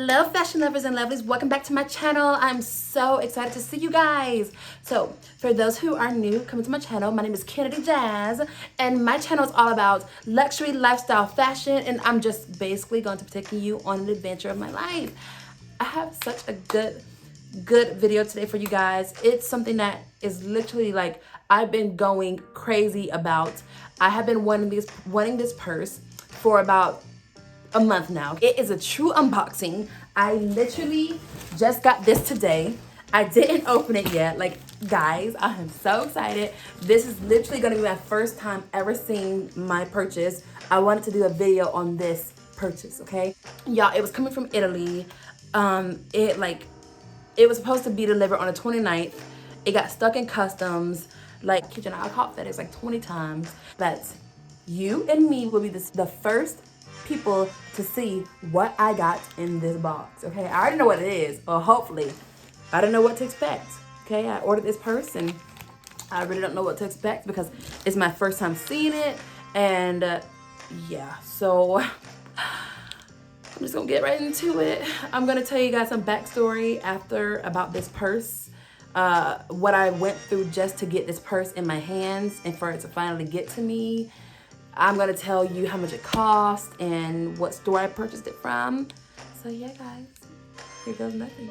Hello fashion lovers and lovelies, welcome back to my channel. I'm so excited to see you guys. So for those who are new coming to my channel, my name is Kennedy Jazz and my channel is all about luxury, lifestyle, fashion, and I'm just basically going to be taking you on an adventure of my life. I have such a good video today for you guys. It's something that is literally like I've been going crazy about. I have been wanting this purse for about a month now. It is a true unboxing. I literally just got this today. I didn't open it yet. Like, guys, I am so excited. This is literally gonna be my first time ever seeing my purchase. I wanted to do a video on this purchase, okay? Y'all, it was coming from Italy. It was supposed to be delivered on the 29th. It got stuck in customs. Like, kid you not, I called FedEx like 20 times. But you and me will be the first people to see what I got in this box, okay? I already know what it is, or hopefully. I don't know what to expect, okay? I ordered this purse and I really don't know what to expect because it's my first time seeing it. And yeah, so I'm just gonna get right into it. I'm gonna tell you guys some backstory about this purse, what I went through just to get this purse in my hands and for it to finally get to me. I'm gonna tell you how much it cost and what store I purchased it from. So yeah, guys, here goes nothing.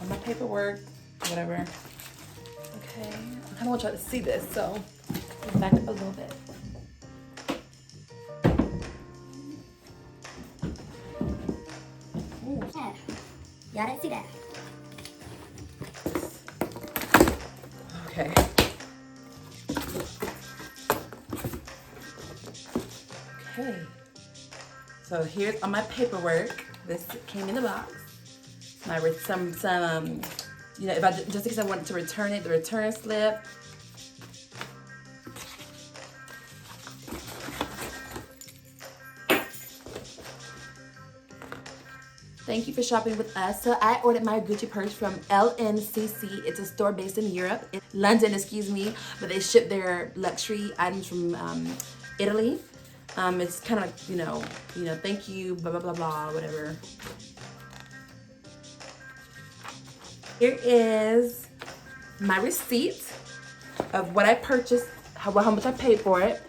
On my paperwork, whatever. Okay, I kinda want y'all to see this, so back up a little bit. Ooh, yeah. Y'all didn't see that. Okay. Okay, so here's on my paperwork. This came in the box. Some you know, if I just in case I wanted to return it, the return slip. Thank you for shopping with us. So I ordered my Gucci purse from LNCC. It's a store based in Europe, in London, excuse me, but they ship their luxury items from Italy. It's kind of like, you know, thank you, blah, blah, blah, blah, whatever. Here is my receipt of what I purchased, how much I paid for it.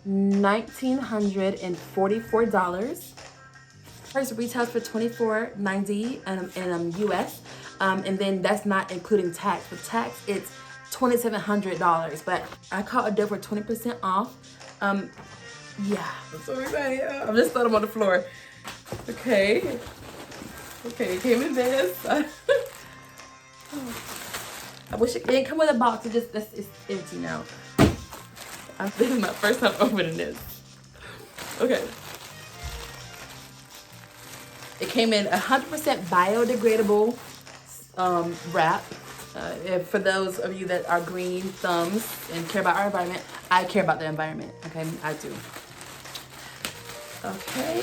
$1,944. First retails for $24.90 in US, and then that's not including tax. With tax, it's $2,700. But I caught a deal for 20% off. Yeah, I'm so excited. I'm just throwing them on the floor. Okay, it came in this. I wish it didn't come with a box. It's empty now. This is my first time opening this. Okay. It came in 100% biodegradable wrap. For those of you that are green thumbs and care about our environment, I care about the environment, okay? I do. Okay.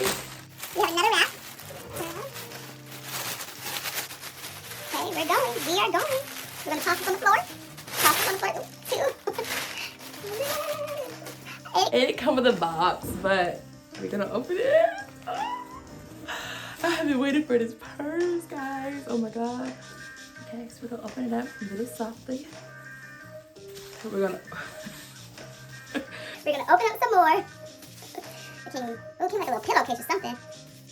We have another wrap. Okay, we're going. We are going. We're going to toss it on the floor. Toss it on the floor. It didn't come with a box, but we're gonna open it. I have been waiting for this purse, guys. Oh my God. Okay, so we're gonna open it up really softly. We're gonna open up some more. It came like a little pillowcase or something.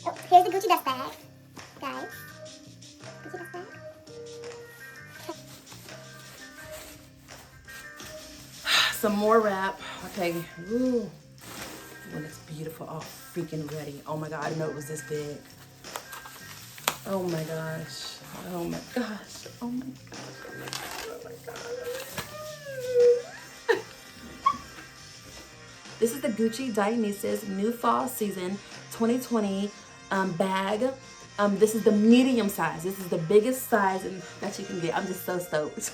Oh, here's the Gucci dust bag, guys. Gucci dust bag. some more wrap. Okay. Ooh. When it's beautiful, all freaking ready. Oh my God, I didn't know it was this big. Oh my gosh. Oh my gosh. Oh my gosh. Oh my gosh. Oh my gosh. This is the Gucci Dionysus new fall season 2020 bag. This is the medium size. This is the biggest size that you can get. I'm just so stoked.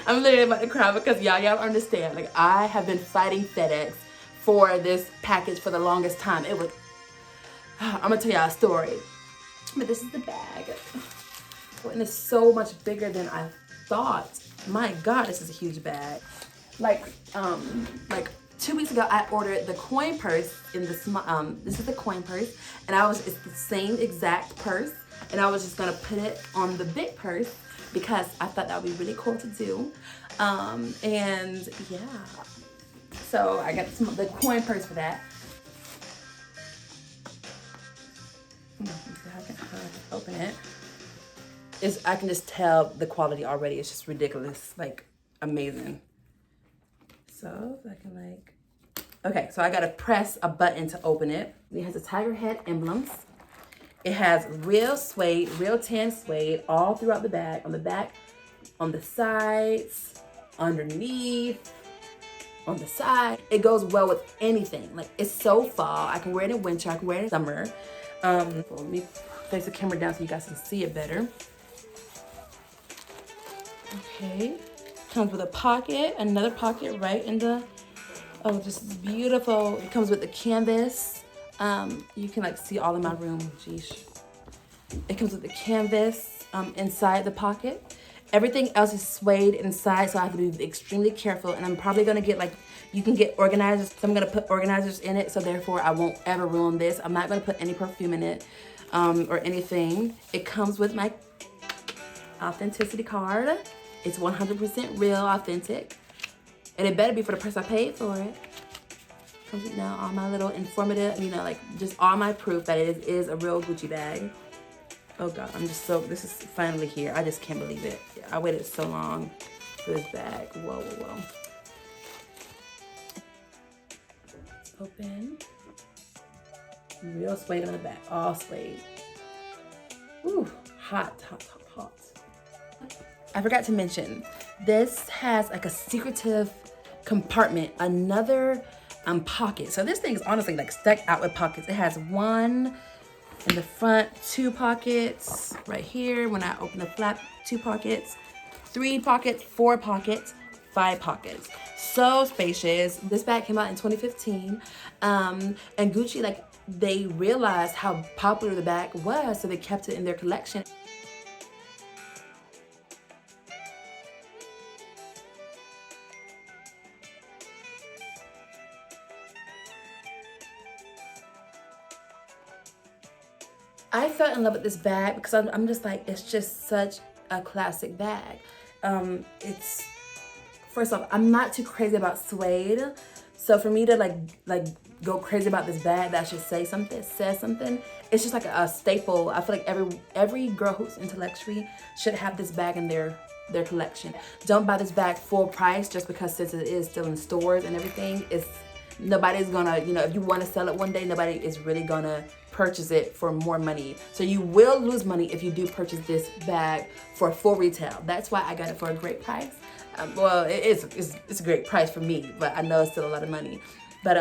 I'm literally about to cry because y'all understand. Like, I have been fighting FedEx for this package for the longest time. It was, I'm gonna tell y'all a story. But this is the bag. Oh, and it's so much bigger than I thought. My God, this is a huge bag. Like 2 weeks ago, I ordered the coin purse in the this is the coin purse, and it's the same exact purse, and I was just gonna put it on the big purse because I thought that would be really cool to do. And yeah, so I got the coin purse for that. Let's see how I can open it. I can just tell the quality already. It's just ridiculous, like amazing. So I can like, okay, so I gotta press a button to open it. It has a tiger head emblems. It has real suede, real tan suede all throughout the bag, on the sides, underneath, on the side. It goes well with anything. Like, it's so fall. I can wear it in winter, I can wear it in summer. Let me face the camera down so you guys can see it better. Okay, comes with a pocket, another pocket right in the, oh, this is beautiful. It comes with the canvas. You can like see all in my room, geesh. It comes with the canvas inside the pocket. Everything else is suede inside, so I have to be extremely careful, and I'm probably gonna get like, you can get organizers, so I'm gonna put organizers in it, so therefore I won't ever ruin this. I'm not gonna put any perfume in it or anything. It comes with my authenticity card. It's 100% real, authentic, and it better be for the price I paid for it. Comes with now all my little informative, you know, like just all my proof that it is a real Gucci bag. Oh God, this is finally here. I just can't believe it. I waited so long for this bag. Whoa, whoa, whoa. Open. Real suede on the back, all suede. Ooh, hot, hot, hot, hot. I forgot to mention, this has like a secretive compartment, another pocket. So this thing is honestly like stuck out with pockets. It has one in the front, 2 pockets right here. When I open the flap, 2 pockets, 3 pockets, 4 pockets, 5 pockets. So spacious. This bag came out in 2015. And Gucci, like, they realized how popular the bag was, so they kept it in their collection. I fell in love with this bag because I'm just like, it's just such a classic bag. It's, first off, I'm not too crazy about suede. So for me to like go crazy about this bag that should say something, says something, it's just like a staple. I feel like every girl who's into luxury should have this bag in their collection. Don't buy this bag full price just because since it is still in stores and everything, nobody's gonna, you know, if you want to sell it one day, nobody is really gonna purchase it for more money. So you will lose money if you do purchase this bag for full retail. That's why I got it for a great price. Well, it's a great price for me, but I know it's still a lot of money. But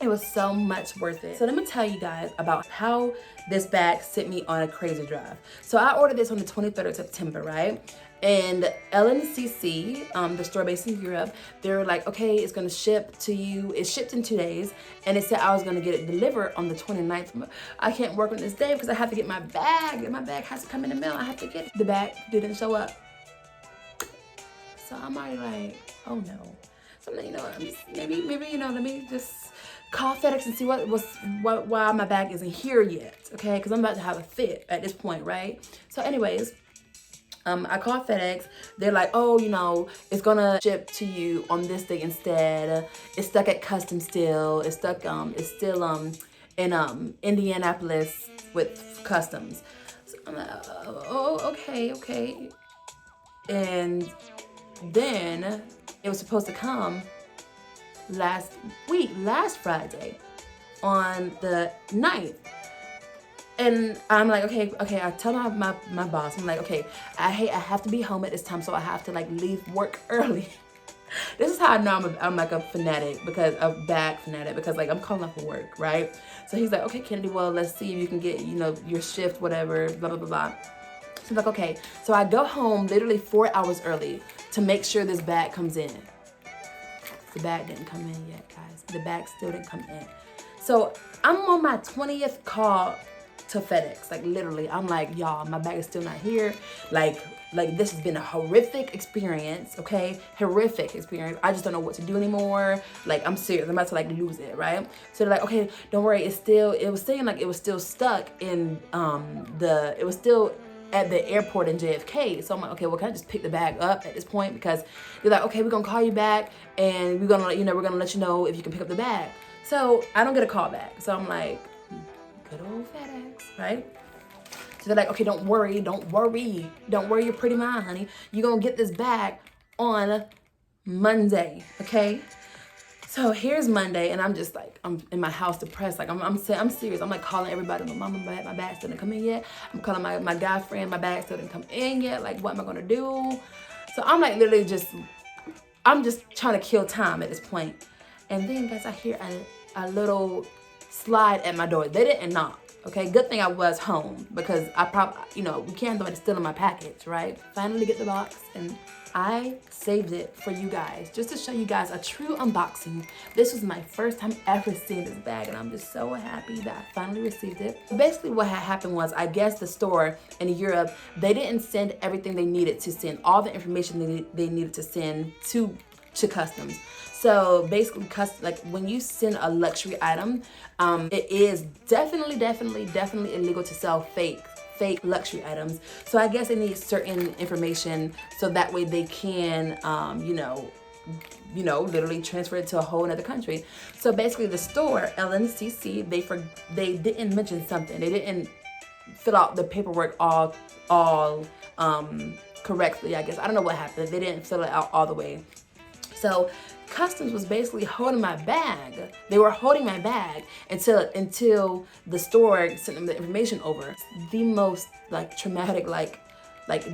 it was so much worth it. So let me tell you guys about how this bag sent me on a crazy drive. So I ordered this on the 23rd of September, right? And LNCC, the store based in Europe, they were like, okay, it's gonna ship to you. It shipped in 2 days, and it said I was gonna get it delivered on the 29th. I can't work on this day because I have to get my bag, and my bag has to come in the mail. I have to get it. The bag didn't show up. So I'm already like, oh no. So I'm like, you know, maybe, you know, let me just call FedEx and see why my bag isn't here yet, okay? Because I'm about to have a fit at this point, right? So anyways, I called FedEx. They're like, oh, you know, it's gonna ship to you on this day instead. It's stuck at customs still. It's stuck, it's still in Indianapolis with customs. So I'm like, oh, okay. And then it was supposed to come last Friday on the 9th. And I'm like, okay. I tell my boss, I'm like, okay, I have to be home at this time, so I have to like leave work early. This is how I know I'm like a fanatic, because a bag fanatic, because like I'm calling up for work, right? So he's like, okay, Kennedy, well, let's see if you can get, you know, your shift, whatever, blah, blah, blah, blah. So I'm like, okay. So I go home literally 4 hours early to make sure this bag comes in. The bag didn't come in yet, guys. The bag still didn't come in. So I'm on my 20th call to FedEx. Like literally, I'm like, y'all, my bag is still not here. Like, Like, this has been a horrific experience, okay? Horrific experience. I just don't know what to do anymore. Like, I'm serious. I'm about to like lose it, right? So they're like, okay, don't worry. It was saying like it was still stuck in it was still at the airport in JFK. So I'm like, okay, well, can I just pick the bag up at this point? Because they're like, okay, we're gonna call you back and we're gonna let you know if you can pick up the bag. So I don't get a call back. So I'm like, good old FedEx, right? So they're like, okay, don't worry, your pretty mind, honey. You're gonna get this bag on Monday, okay? So here's Monday, and I'm just like, I'm in my house depressed. Like, I'm serious. I'm like calling everybody. My mama, my bag still didn't come in yet. I'm calling my guy friend, my bag still didn't come in yet. Like, what am I gonna do? So I'm like literally I'm just trying to kill time at this point. And then, guys, I hear a little slide at my door. They didn't knock. Okay, good thing I was home because I probably, we can't do it still in my package, right? Finally get the box, and I saved it for you guys just to show you guys a true unboxing. This was my first time ever seeing this bag, and I'm just so happy that I finally received it. Basically, what had happened was, I guess the store in Europe, they didn't send everything they needed to send, all the information they needed to send to customs. So basically, like when you send a luxury item, it is definitely illegal to sell fake luxury items. So I guess they need certain information so that way they can, literally transfer it to a whole other country. So basically, the store LNCC, they didn't mention something. They didn't fill out the paperwork all correctly. I guess I don't know what happened. They didn't fill it out all the way. So customs was basically holding my bag. They were holding my bag until the store sent them the information over. It's the most like traumatic, like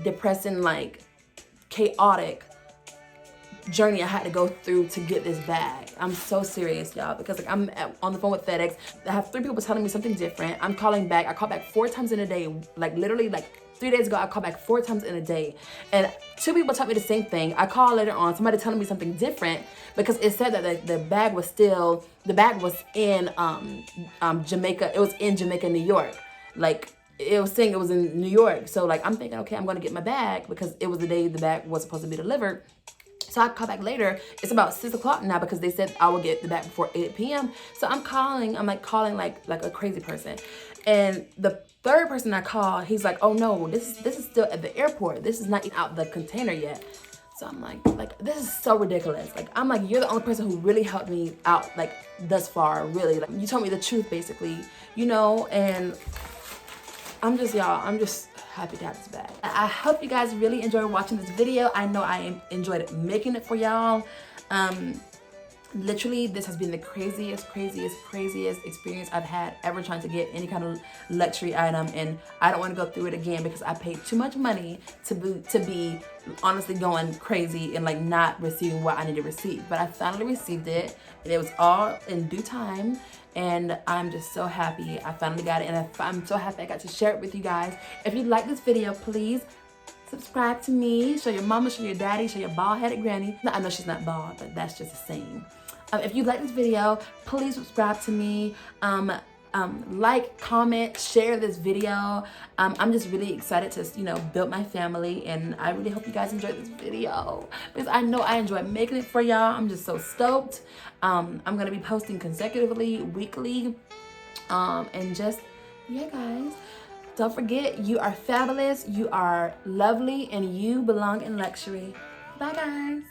depressing, like chaotic journey I had to go through to get this bag. I'm so serious, y'all, because like I'm on the phone with FedEx. I have 3 people telling me something different. I'm calling back. I call back 4 times in a day. Like literally, like 3 days ago, I called back 4 times in a day, and 2 people told me the same thing. I called later on, somebody telling me something different because it said that the bag was in Jamaica. It was in Jamaica, New York. Like it was saying it was in New York. So like I'm thinking, okay, I'm gonna get my bag because it was the day the bag was supposed to be delivered. So I call back later. It's about 6 o'clock now because they said I will get the bag before 8 p.m. So I'm calling like a crazy person. And the 3rd person I call, he's like, oh no, this is still at the airport. This is not out the container yet. So I'm like, this is so ridiculous. Like, I'm like, you're the only person who really helped me out, like, thus far, really. Like, you told me the truth, basically, and I'm just happy to have this bag. I hope you guys really enjoyed watching this video. I know I enjoyed making it for y'all. Literally, this has been the craziest experience I've had ever trying to get any kind of luxury item, and I don't want to go through it again because I paid too much money to be honestly going crazy and like not receiving what I need to receive. But I finally received it, and it was all in due time, and I'm just so happy I finally got it, and I'm so happy I got to share it with you guys. If you like this video, please subscribe to me, show your mama, show your daddy, show your bald-headed granny. No, I know she's not bald, but that's just a saying. If you like this video, please subscribe to me. Like, comment, share this video. I'm just really excited to, build my family, and I really hope you guys enjoyed this video because I know I enjoyed making it for y'all. I'm just so stoked. I'm gonna be posting consecutively, weekly, and just, yeah, guys. Don't forget, you are fabulous, you are lovely, and you belong in luxury. Bye, guys.